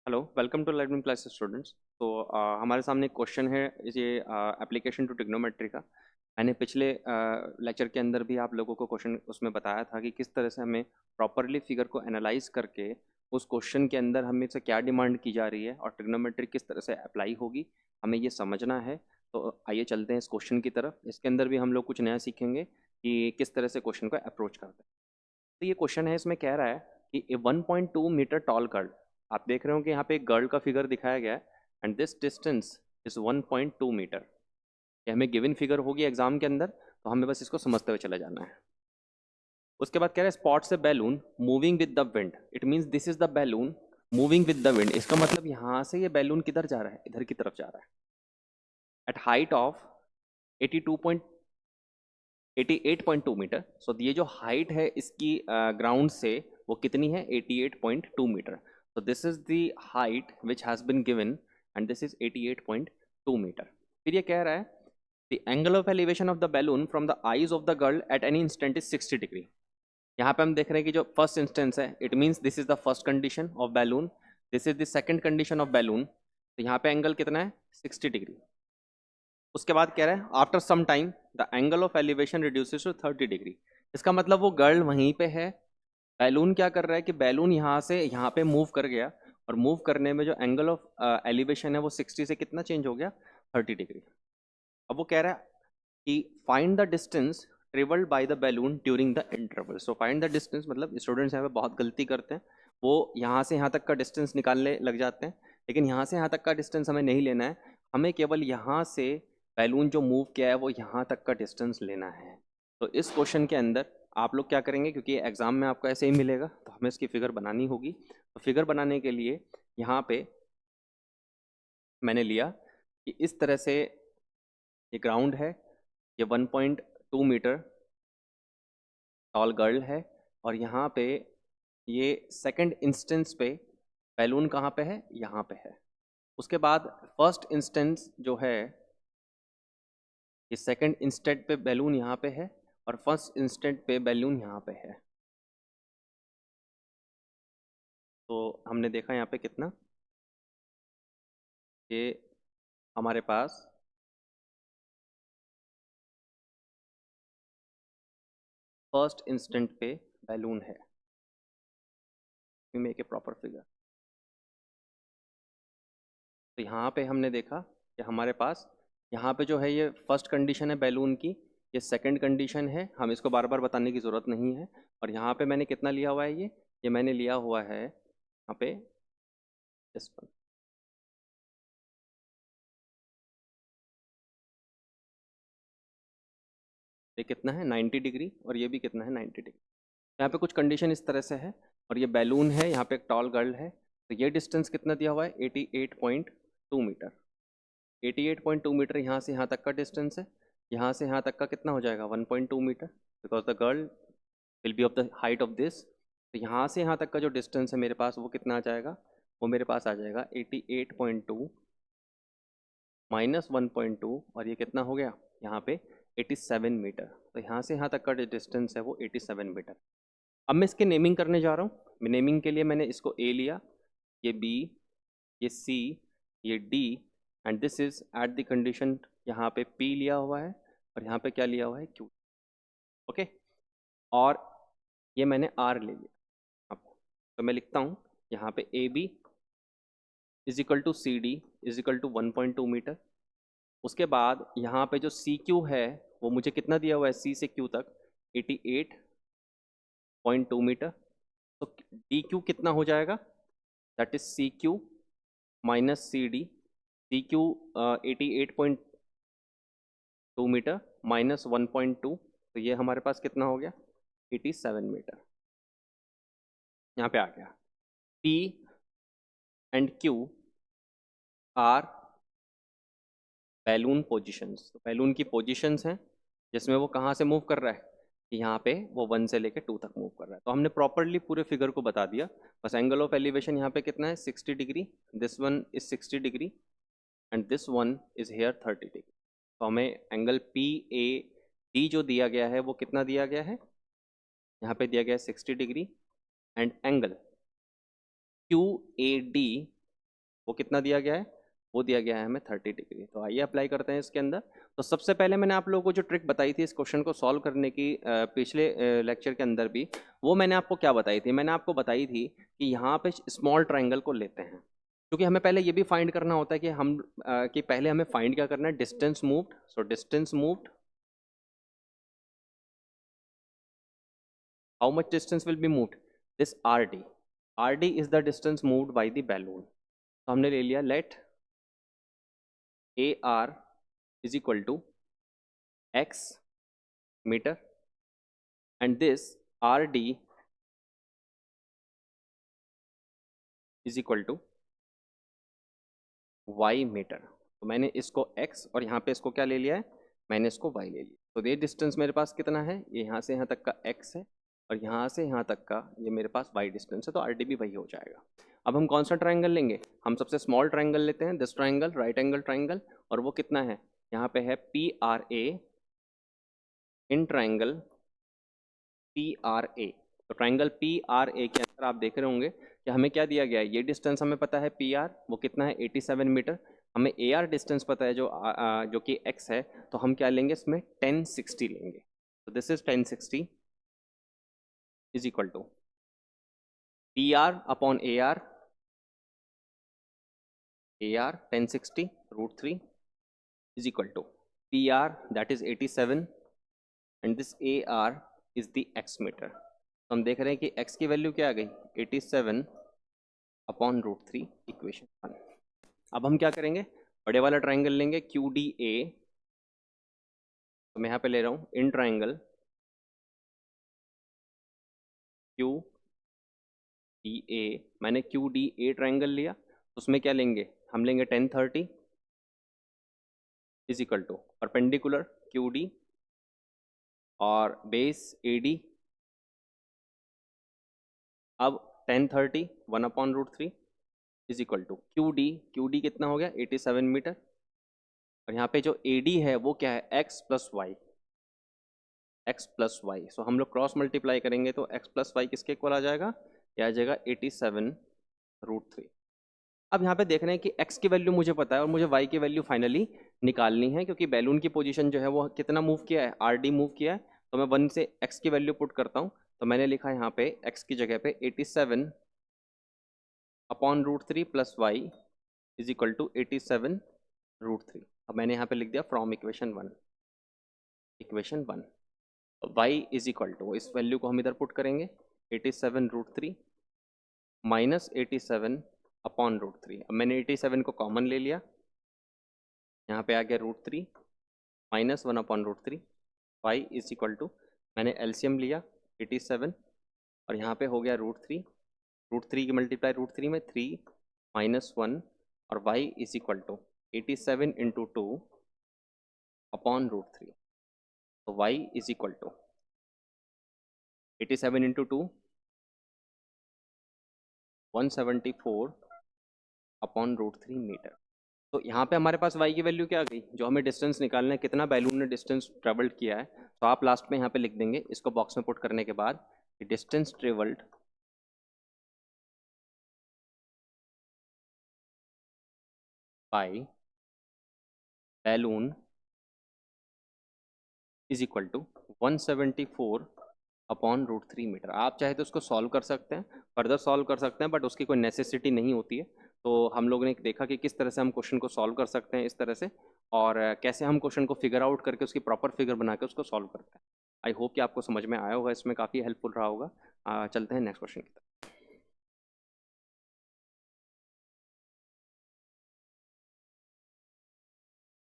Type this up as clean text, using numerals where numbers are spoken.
Hello, welcome to live class students. तो हमारे सामने एक क्वेश्चन है, ये एप्लीकेशन टू ट्रिग्नोमेट्री का। मैंने पिछले लेक्चर के अंदर भी आप लोगों को क्वेश्चन उसमें बताया था कि किस तरह से हमें प्रॉपरली फिगर को एनालाइज करके उस क्वेश्चन के अंदर हमें से क्या डिमांड की जा रही है और ट्रिग्नोमेट्री किस तरह से अप्लाई होगी, हमें ये समझना है। तो आइए चलते हैं इस क्वेश्चन की तरफ। इसके अंदर भी हम लोग कुछ नया सीखेंगे कि किस तरह से क्वेश्चन को अप्रोच करते हैं। तो ये क्वेश्चन है, इसमें कह रहा है कि ए 1.2 मीटर टॉल गर्ल, आप देख रहे हो कि यहाँ पे एक गर्ल का फिगर दिखाया गया है and this distance is 1.2 metre. ये हमें गिवन फिगर होगी एग्जाम के अंदर, तो हमें बस इसको समझते हुए चले जाना है। उसके बाद कह रहा है स्पॉट से balloon moving with the wind, it means this is the balloon moving with the wind. इसका मतलब यहाँ से ये बैलून किधर जा रहा है, इधर की तरफ जा रहा है। At height of 88.2 metre. So ये जो हाइट है इसकी ग्राउंड से वो कितनी है, 88.2 metre. So this is the height which has been given and this is 88.2 metre. फिर ये कह रहा है the angle of elevation of the balloon from the eyes of the girl at any instant is 60 degree. यहाँ पे हम देख रहे हैं कि जो फर्स्ट इंस्टेंस है, it means this is the first condition of balloon, this is the second condition of balloon. तो यहाँ पे एंगल कितना है, 60 डिग्री। उसके बाद कह रहा है after some time the angle of elevation reduces to 30 degree. इसका मतलब वो गर्ल वहीं पे है, बैलून क्या कर रहा है कि बैलून यहाँ से यहाँ पे मूव कर गया और मूव करने में जो एंगल ऑफ एलिवेशन है वो 60 से कितना चेंज हो गया, 30 डिग्री। अब वो कह रहा है कि find the distance travelled by the balloon during the interval. So find the distance मतलब स्टूडेंट्स यहाँ पे बहुत गलती करते हैं, वो यहाँ से यहाँ तक का डिस्टेंस निकालने लग जाते हैं, लेकिन यहाँ से यहाँ तक का डिस्टेंस हमें नहीं लेना है। हमें केवल यहाँ से बैलून जो मूव किया है वो यहाँ तक का डिस्टेंस लेना है। तो इस क्वेश्चन के अंदर आप लोग क्या करेंगे, क्योंकि एग्जाम में आपको ऐसे ही मिलेगा तो हमें इसकी फिगर बनानी होगी। तो फिगर बनाने के लिए यहाँ पे मैंने लिया कि इस तरह से ये ग्राउंड है, ये 1.2 मीटर टॉल गर्ल है, और यहाँ पे ये सेकंड इंस्टेंस पे बैलून कहाँ पे है, यहाँ पे है। उसके बाद फर्स्ट इंस्टेंस जो है, ये सेकंड इंस्टेंट पे बैलून यहाँ पे है और फर्स्ट इंस्टेंट पे बैलून यहाँ पे है। तो हमने देखा यहाँ पे कितना, ये हमारे पास फर्स्ट इंस्टेंट पे बैलून है। We make a proper figure. तो यहाँ पे हमने देखा कि हमारे पास यहाँ पे जो है ये फर्स्ट कंडीशन है बैलून की, ये सेकंड कंडीशन है, हम इसको बार बार बताने की ज़रूरत नहीं है। और यहाँ पे मैंने कितना लिया हुआ है, ये मैंने लिया हुआ है यहाँ पे इस पर, ये कितना है 90 डिग्री और ये भी कितना है 90 डिग्री। यहाँ पे कुछ कंडीशन इस तरह से है और ये बैलून है, यहाँ पे एक टॉल गर्ल है। तो ये डिस्टेंस कितना दिया हुआ है, 88.2 मीटर। 88.2 मीटर यहाँ से यहाँ तक का डिस्टेंस है। यहाँ से यहाँ तक का कितना हो जाएगा, 1.2 metre, because the girl will be of the height of this. तो यहाँ से यहाँ तक का जो डिस्टेंस है मेरे पास वो कितना आ जाएगा, वो मेरे पास आ जाएगा 88.2 माइनस 1.2, और ये कितना हो गया यहाँ पे 87 मीटर। तो यहाँ से यहाँ तक का जो डिस्टेंस है वो 87 मीटर। अब मैं इसके नेमिंग करने जा रहा हूँ। नेमिंग के लिए मैंने इसको ए लिया, ये बी, ये सी, ये D, and this is at the condition, यहाँ पे पी लिया हुआ है और यहाँ पे क्या लिया हुआ है, क्यू। ओके, और ये मैंने आर ले लिया। अब तो मैं लिखता हूँ यहाँ पे A B is equal to C D is equal to 1.2 metre. उसके बाद यहाँ पे जो सी क्यू है वो मुझे कितना दिया हुआ है, सी से क्यू तक 88.2 मीटर। तो डी क्यू कितना हो जाएगा, that is C Q minus C D. C Q 88.2 metre minus 1.2, तो ये हमारे पास कितना हो गया, 87 मीटर। यहाँ पे आ गया। P and Q R balloon positions. तो बैलून की पोजिशंस हैं जिसमें वो कहाँ से मूव कर रहा है, कि यहाँ पे वो 1 से लेके 2 तक मूव कर रहा है। तो हमने प्रॉपरली पूरे फिगर को बता दिया। बस एंगल ऑफ एलिवेशन यहाँ पे कितना है, 60 degree, this one is 60 degree and this one is here 30 degree. तो हमें एंगल पी ए डी जो दिया गया है वो कितना दिया गया है, यहाँ पे दिया गया है 60 degree, and angle Q A D वो कितना दिया गया है, वो दिया गया है हमें 30 डिग्री। तो आइए अप्लाई करते हैं इसके अंदर। तो सबसे पहले मैंने आप लोगों को जो ट्रिक बताई थी इस क्वेश्चन को सॉल्व करने की पिछले लेक्चर के अंदर भी, वो मैंने आपको क्या बताई थी, मैंने आपको बताई थी कि यहाँ पे स्मॉल ट्राइंगल को लेते हैं, क्योंकि हमें पहले ये भी फाइंड करना होता है कि कि पहले हमें फाइंड क्या करना है, distance moved. So distance moved, how much distance will be moved, this rd is the distance moved by the balloon। तो हमने ले लिया let ar is equal to x meter and this rd is equal to y metre. तो मैंने इसको x और यहाँ पे इसको क्या ले लिया है, मैंने इसको y ले लिया। तो ये डिस्टेंस मेरे पास कितना है, ये यहाँ से यहाँ तक का x है और यहाँ से यहाँ तक का ये मेरे पास y डिस्टेंस है, तो आर डी भी वही हो जाएगा। अब हम कौन सा ट्राइंगल लेंगे, हम सबसे स्मॉल ट्राइंगल लेते हैं, this triangle, right angle triangle, और वो कितना है, यहाँ पे है P R A in triangle P R A. तो ट्राइंगल पी आर ए के अंदर आप देख रहे होंगे कि हमें क्या दिया गया है, ये डिस्टेंस हमें पता है पी आर, वो कितना है 87 मीटर, हमें ए आर डिस्टेंस पता है जो कि x है, तो हम क्या लेंगे इसमें 1060 लेंगे। तो this is 1060 is equal to P R upon A R 1060 √3 is equal to PR that is 87 and this AR is the x meter। तो हम देख रहे हैं कि x की वैल्यू क्या आ गई 87 अपॉन √3 इक्वेशन 1। अब हम क्या करेंगे, बड़े वाला ट्राइंगल लेंगे QDA, तो मैं यहाँ पे ले रहा हूँ इन ट्राइंगल QDA, मैंने QDA ट्राइंगल लिया, तो उसमें क्या लेंगे, हम लेंगे 1030 is equal to perpendicular QD और बेस AD। अब 1030 1 upon √3 is equal to QD कितना हो गया 87 मीटर, और यहाँ पे जो AD है वो क्या है x प्लस वाई। सो हम लोग क्रॉस मल्टीप्लाई करेंगे तो x प्लस वाई किसके इक्वल आ जाएगा, यह आ जाएगा 87 √3। अब यहाँ पे देख रहे हैं कि x की वैल्यू मुझे पता है और मुझे y की वैल्यू फाइनली निकालनी है, क्योंकि बैलून की पोजीशन जो है वो कितना मूव किया है, RD मूव किया है। तो मैं 1 से x की वैल्यू पुट करता हूँ, तो मैंने लिखा यहाँ पे x की जगह पे 87 upon √3 plus Y is equal to 87 √3। अब मैंने यहाँ पे लिख दिया from equation 1 y is equal to, इस वैल्यू को हम इधर पुट करेंगे 87 √3 माइनस 87 अपॉन √3। अब मैंने 87 को कॉमन ले लिया, यहाँ पे आ गया √3 minus 1 upon √3, y is equal to, मैंने एलसीएम लिया 87 और यहाँ पे हो गया √3 की मल्टीप्लाई √3 में 3 माइनस 1 और y is equal to 87 into 2 upon √3। तो y is equal to 87 into 2 174 upon √3 metre. तो यहाँ पे हमारे पास y की वैल्यू क्या आ गई, जो हमें डिस्टेंस निकालना है, कितना बैलून ने डिस्टेंस ट्रेवल्ड किया है। तो आप लास्ट में यहाँ पे लिख देंगे इसको बॉक्स में पुट करने के बाद, distance travelled by balloon is equal to 174 upon √3 metre. आप चाहे तो उसको सॉल्व कर सकते हैं, फर्दर सॉल्व कर सकते हैं, बट उसकी कोई नेसेसिटी नहीं होती है। तो हम लोगों ने देखा कि किस तरह से हम क्वेश्चन को सॉल्व कर सकते हैं इस तरह से, और कैसे हम क्वेश्चन को फिगर आउट करके उसकी प्रॉपर फिगर बना के उसको सॉल्व करते हैं। आई होप कि आपको समझ में आया होगा, इसमें काफ़ी हेल्पफुल रहा होगा। चलते हैं नेक्स्ट क्वेश्चन की तरफ।